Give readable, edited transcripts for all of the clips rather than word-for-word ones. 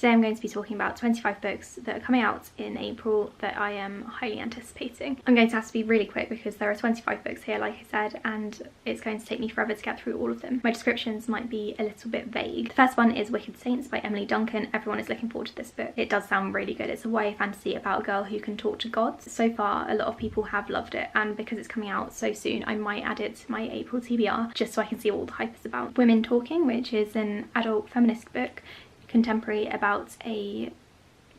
Today I'm going to be talking about 25 books that are coming out in April that I am highly anticipating. I'm going to have to be really quick because there are 25 books here, like I said, and it's going to take me forever to get through all of them. My descriptions might be a little bit vague. The first one is Wicked Saints by Emily Duncan. Everyone is looking forward to this book. It does sound really good. It's a YA fantasy about a girl who can talk to gods. So far, a lot of people have loved it, and because it's coming out so soon, I might add it to my April TBR just so I can see all the hype is about. Women Talking, which is an adult feminist book, contemporary, about a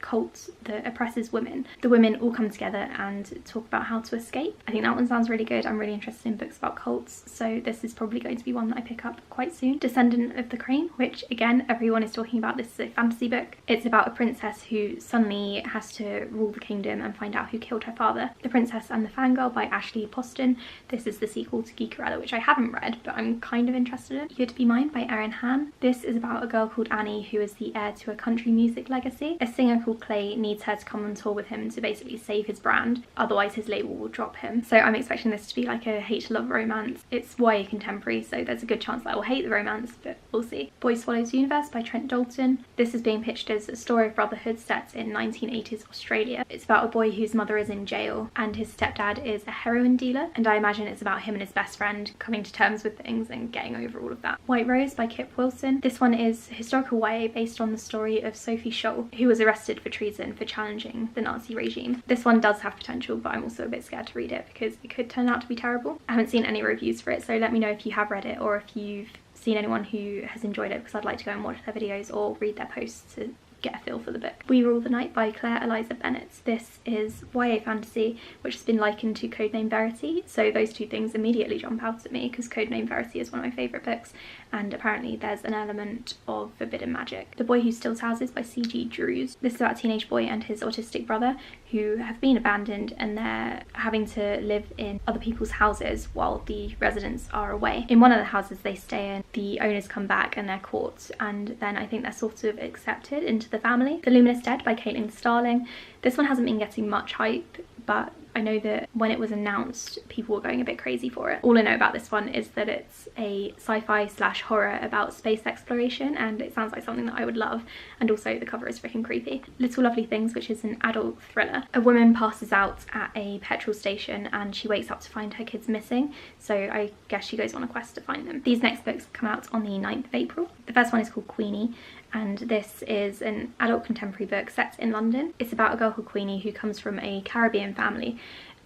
cult that oppresses women. The women all come together and talk about how to escape. I think that one sounds really good. I'm really interested in books about cults, so this is probably going to be one that I pick up quite soon. Descendant of the Crane, which again everyone is talking about. This is a fantasy book. It's about a princess who suddenly has to rule the kingdom and find out who killed her father. The Princess and the Fangirl by Ashley Poston. This is the sequel to Geekerella, which I haven't read but I'm kind of interested in. You're to Be Mine by Erin Han. This is about a girl called Annie who is the heir to a country music legacy. A singer called Clay needs her to come on tour with him to basically save his brand, otherwise his label will drop him. So I'm expecting this to be like a hate to love romance. It's YA contemporary, so there's a good chance that I will hate the romance, but we'll see. Boy Swallows Universe by Trent Dalton. This is being pitched as a story of brotherhood set in 1980s Australia. It's about a boy whose mother is in jail and his stepdad is a heroin dealer, and I imagine it's about him and his best friend coming to terms with things and getting over all of that. White Rose by Kip Wilson. This one is historical YA based on the story of Sophie Scholl, who was arrested for treason for challenging the Nazi regime. This one does have potential, but I'm also a bit scared to read it because it could turn out to be terrible. I haven't seen any reviews for it, so let me know if you have read it or if you've seen anyone who has enjoyed it, because I'd like to go and watch their videos or read their posts to get a feel for the book. We Rule the Night by Claire Eliza Bennett. This is YA fantasy which has been likened to Codename Verity, so those two things immediately jump out at me because Codename Verity is one of my favourite books, and apparently there's an element of forbidden magic. The Boy Who Steals Houses by C.G. Drews. This is about a teenage boy and his autistic brother who have been abandoned and they're having to live in other people's houses while the residents are away. In one of the houses they stay in, the owners come back and they're caught, and then I think they're sort of accepted into the family. The Luminous Dead by Caitlin Starling. This one hasn't been getting much hype, but I know that when it was announced, people were going a bit crazy for it. All I know about this one is that it's a sci-fi / horror about space exploration, and it sounds like something that I would love, and also the cover is freaking creepy. Little Lovely Things, which is an adult thriller. A woman passes out at a petrol station and she wakes up to find her kids missing, so I guess she goes on a quest to find them. These next books come out on the 9th of April. The first one is called Queenie, and this is an adult contemporary book set in London. It's about a girl called Queenie who comes from a Caribbean family,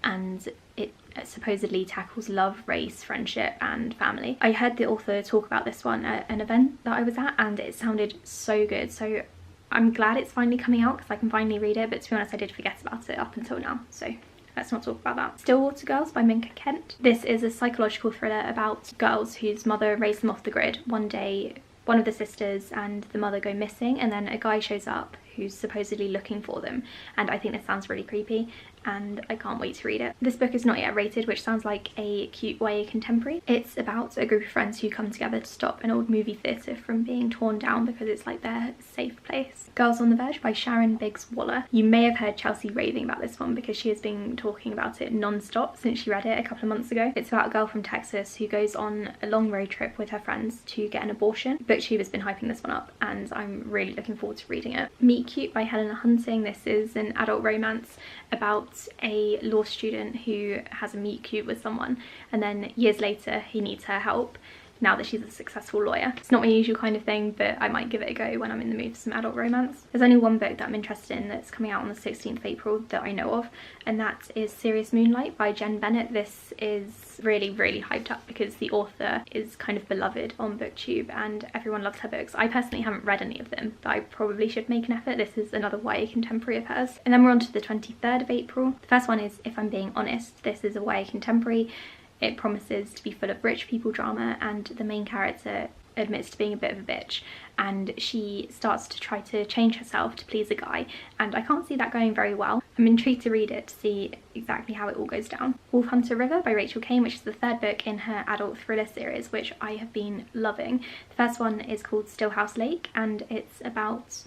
and it supposedly tackles love, race, friendship and family. I heard the author talk about this one at an event that I was at and it sounded so good, so I'm glad it's finally coming out because I can finally read it, but to be honest I did forget about it up until now, so let's not talk about that. Stillwater Girls by Minka Kent. This is a psychological thriller about girls whose mother raised them off the grid. One day one of the sisters and the mother go missing, and then a guy shows up who's supposedly looking for them, and I think this sounds really creepy and I can't wait to read it. This book is not yet rated, which sounds like a cute YA contemporary. It's about a group of friends who come together to stop an old movie theatre from being torn down because it's like their safe place. Girls on the Verge by Sharon Biggs Waller. You may have heard Chelsea raving about this one because she has been talking about it non-stop since she read it a couple of months ago. It's about a girl from Texas who goes on a long road trip with her friends to get an abortion. BookTube has been hyping this one up and I'm really looking forward to reading it. Meet Cute by Helena Hunting. This is an adult romance about a law student who has a meet cute with someone, and then years later he needs her help now that she's a successful lawyer. It's not my usual kind of thing, but I might give it a go when I'm in the mood for some adult romance. There's only one book that I'm interested in that's coming out on the 16th of April that I know of, and that is Serious Moonlight by Jen Bennett. This is really hyped up because the author is kind of beloved on BookTube and everyone loves her books. I personally haven't read any of them, but I probably should make an effort. This is another YA contemporary of hers. And then we're on to the 23rd of April. The first one is If I'm Being Honest. This is a YA contemporary. It promises to be full of rich people drama, and the main character admits to being a bit of a bitch and she starts to try to change herself to please a guy, and I can't see that going very well. I'm intrigued to read it to see exactly how it all goes down. Wolf Hunter River by Rachel Kane, which is the third book in her adult thriller series, which I have been loving. The first one is called Stillhouse Lake and it's about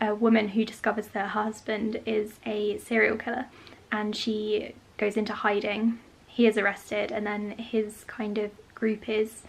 a woman who discovers that her husband is a serial killer and she goes into hiding. He is arrested and then his kind of groupies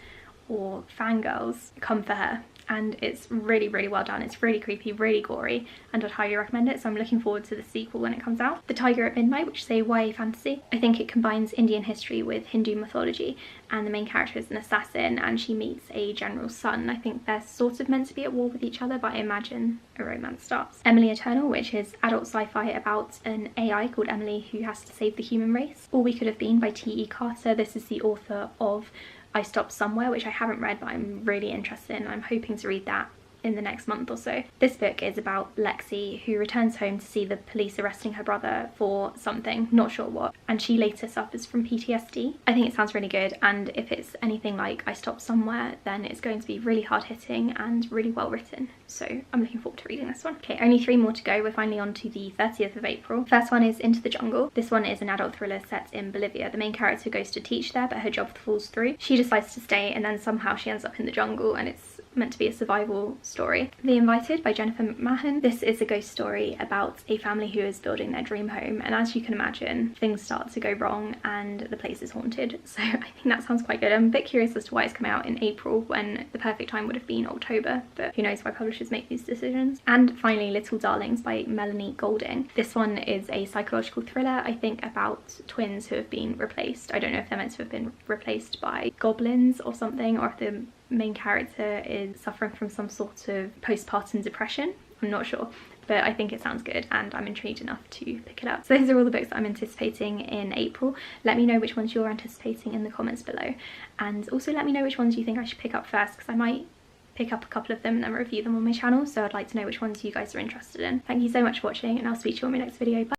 or fangirls come for her and it's really, really well done. It's really creepy, really gory, and I'd highly recommend it. So I'm looking forward to the sequel when it comes out. The Tiger at Midnight, which is a YA fantasy. I think it combines Indian history with Hindu mythology, and the main character is an assassin and she meets a general's son. I think they're sort of meant to be at war with each other, but I imagine a romance starts. Emily Eternal, which is adult sci-fi about an AI called Emily who has to save the human race. All We Could Have Been by T.E. Carter. This is the author of I Stopped Somewhere, which I haven't read, but I'm really interested in. I'm hoping to read that in the next month or so. This book is about Lexi, who returns home to see the police arresting her brother for something, not sure what, and she later suffers from PTSD. I think it sounds really good, and if it's anything like I Stopped Somewhere, then it's going to be really hard hitting and really well written. So I'm looking forward to reading this one. Okay, only 3 more to go. We're finally on to the 30th of April. First one is Into the Jungle. This one is an adult thriller set in Bolivia. The main character goes to teach there, but her job falls through. She decides to stay, and then somehow she ends up in the jungle, and it's meant to be a survival story. The Invited by Jennifer McMahon. This is a ghost story about a family who is building their dream home, and as you can imagine, things start to go wrong and the place is haunted. So I think that sounds quite good. I'm a bit curious as to why it's coming out in April when the perfect time would have been October, but who knows why publishers make these decisions. And finally, Little Darlings by Melanie Golding. This one is a psychological thriller, I think, about twins who have been replaced. I don't know if they're meant to have been replaced by goblins or something, or if the main character is suffering from some sort of postpartum depression. I'm not sure, but I think it sounds good and I'm intrigued enough to pick it up. So those are all the books that I'm anticipating in April. Let me know which ones you're anticipating in the comments below, and also let me know which ones you think I should pick up first, because I might pick up a couple of them and then review them on my channel, so I'd like to know which ones you guys are interested in. Thank you so much for watching, and I'll speak to you on my next video. Bye!